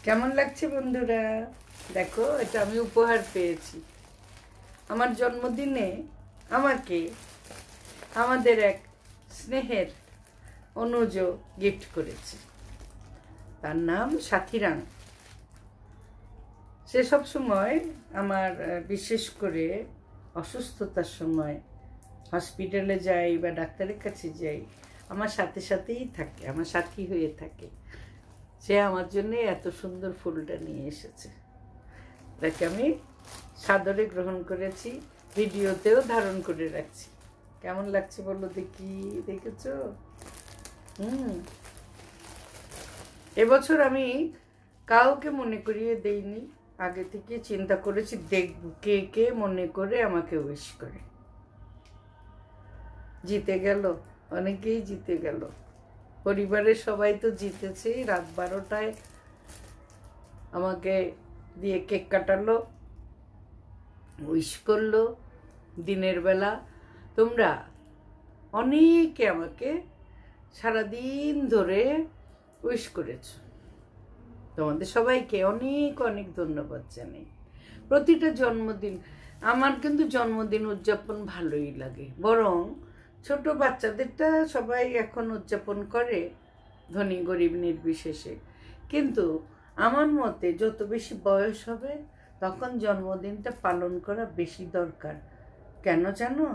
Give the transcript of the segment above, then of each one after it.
কেমন লাগছে বন্ধুরা? দেখো, এটা আমি উপহার পেয়েছি। আমার জন্মদিনে আমাকে আমাদের এক স্নেহের অনুজ গিফট করেছে। তার নাম সাথীরাং। সে সব সময় আমার বিশেষ করে অসুস্থতার সময় হসপিটালে যাই বা ডাক্তারের কাছে যাই, আমার সাথে সাথেই থাকে, আমার সাথী হয়ে থাকে। সে আমার জন্য এত সুন্দর ফুলটা নিয়ে এসেছে। তাকে আমি সাদরে গ্রহণ করেছি, ভিডিওতেও ধারণ করে রাখছি। কেমন লাগছে বলো দেখি, দেখেছ? এবছর আমি কাউকে মনে করিয়ে দেইনি, আগে থেকে চিন্তা করেছি দেখব কে কে মনে করে আমাকে উইশ করে। জিতে গেল, অনেকেই জিতে গেল। পরিবারের সবাই তো জিতেছে। রাত 12টায় আমাকে দিয়ে কেক কাটালো, উইশ করলো দিনের বেলা। তোমরা অনেকে আমাকে সারাদিন ধরে উইশ করেছো। তোমাদের সবাইকে অনেক অনেক ধন্যবাদ জানাই। প্রতিটা জন্মদিন, আমার কিন্তু জন্মদিন উদযাপন ভালোই লাগে। বরং ছোট বাচ্চাদেরটা সবাই এখন উদযাপন করে, ধনী গরিব নির্বিশেষে। কিন্তু আমার মতে যত বেশি বয়স হবে তখন জন্মদিনটা পালন করা বেশি দরকার। কেন জানো?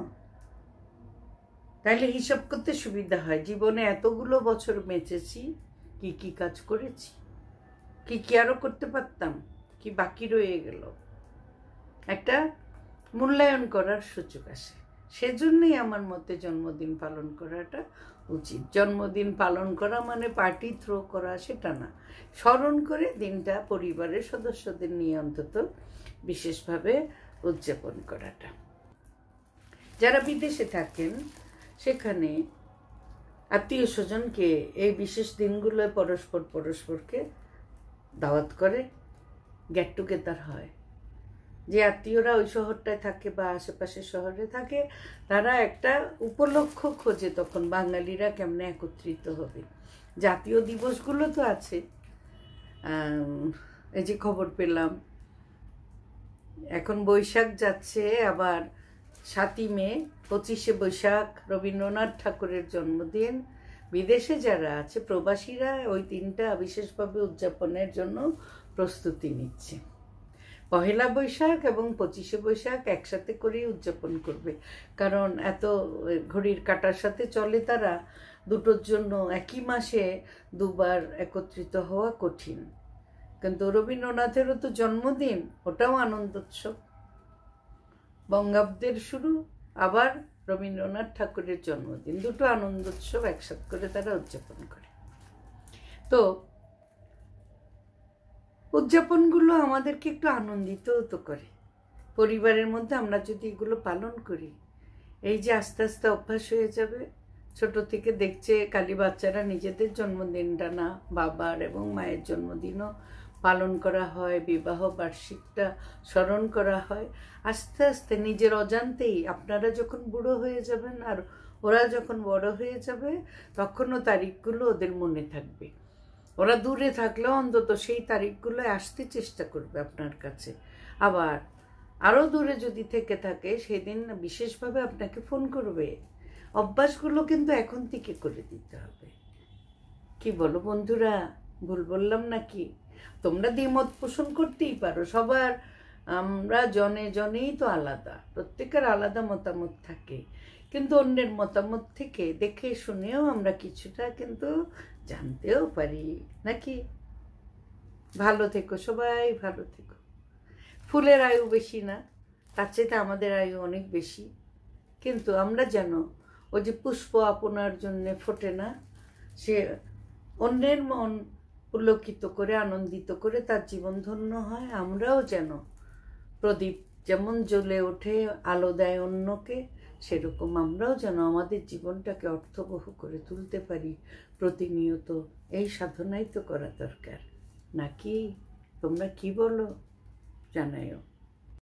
তাইলে হিসাব করতে সুবিধা হয়, জীবনে এতগুলো বছর বেঁচেছি, কি কি কাজ করেছি, কি কি আরো করতে পারতাম, কি বাকি রয়ে গেল, একটা মূল্যায়ন করার সুযোগ আসে। সেজন্যই আমার মতে জন্মদিন পালন করাটা উচিত। জন্মদিন পালন করা মানে পার্টি থ্রো করা সেটা না, স্মরণ করে দিনটা পরিবারের সদস্যদের নিয়ে অন্তত বিশেষভাবে উদযাপন করাটা। যারা বিদেশে থাকেন সেখানে আত্মীয় স্বজনকে এই বিশেষ দিনগুলোয় পরস্পরকে দাওয়াত করে, গেট টুগেদার হয়। যে আত্মীয়রা ওই শহরটায় থাকে বা আশেপাশের শহরে থাকে, তারা একটা উপলক্ষ খোঁজে তখন বাঙালিরা কেমনে একত্রিত হবে। জাতীয় দিবসগুলো তো আছে, এই যে খবর পেলাম এখন বৈশাখ যাচ্ছে, আবার 7ই মে, 25শে বৈশাখ রবীন্দ্রনাথ ঠাকুরের জন্মদিন। বিদেশে যারা আছে প্রবাসীরা ওই দিনটা বিশেষভাবে উদযাপনের জন্য প্রস্তুতি নিচ্ছে। পহেলা বৈশাখ এবং 25শে বৈশাখ একসাথে করেই উদযাপন করবে, কারণ এত ঘড়ির কাঁটার সাথে চলে তারা, দুটোর জন্য একই মাসে দুবার একত্রিত হওয়া কঠিন। কিন্তু রবীন্দ্রনাথেরও তো জন্মদিন, ওটাও আনন্দোৎসব। বঙ্গাব্দের শুরু, আবার রবীন্দ্রনাথ ঠাকুরের জন্মদিন, দুটো আনন্দোৎসব একসাথে করে তারা উদযাপন করে। তো উদযাপনগুলো আমাদেরকে একটু আনন্দিতও তো করে। পরিবারের মধ্যে আমরা যদি এগুলো পালন করি, এই যে আস্তে আস্তে অভ্যাস হয়ে যাবে। ছোট থেকে দেখছে কালী বাচ্চারা নিজেদের জন্মদিনটা না, বাবার এবং মায়ের জন্মদিনও পালন করা হয়, বিবাহ বার্ষিকটা স্মরণ করা হয়। আস্তে আস্তে নিজের অজান্তেই আপনারা যখন বুড়ো হয়ে যাবেন আর ওরা যখন বড় হয়ে যাবে, তখনও তারিখগুলো ওদের মনে থাকবে। ওরা দূরে থাকলেও অন্তত সেই তারিখগুলো আসতে চেষ্টা করবে আপনার কাছে। আবার আরও দূরে যদি থেকে থাকে, সেদিন বিশেষভাবে আপনাকে ফোন করবে। অভ্যাসগুলো কিন্তু এখন থেকে করে দিতে হবে। কি বলো বন্ধুরা? ভুল বললাম নাকি? তোমরা দ্বিমত পোষণ করতেই পারো, সবার, আমরা জনে জনেই তো আলাদা, প্রত্যেকের আলাদা মতামত থাকে। কিন্তু অন্যের মতামত থেকে দেখে শুনেও আমরা কিছুটা কিন্তু জানতেও পারি নাকি? ভালো থেকো সবাই, ভালো থেকো। ফুলের আয়ু বেশি না, তার চাইতে আমাদের আয়ু অনেক বেশি। কিন্তু আমরা যেন ওই যে পুষ্প আপনার জন্যে ফোটে না, সে অন্যের মন পুলকিত করে আনন্দিত করে তার জীবন ধন্য হয়। আমরাও যেন প্রদীপ যেমন জ্বলে ওঠে, আলো দেয় অন্যকে, সেরকম আমরাও যেন আমাদের জীবনটাকে অর্থবহ করে তুলতে পারি প্রতিনিয়ত। এই সাধনাই তো করা দরকার নাকি? তোমরা কি বলো জানাইও।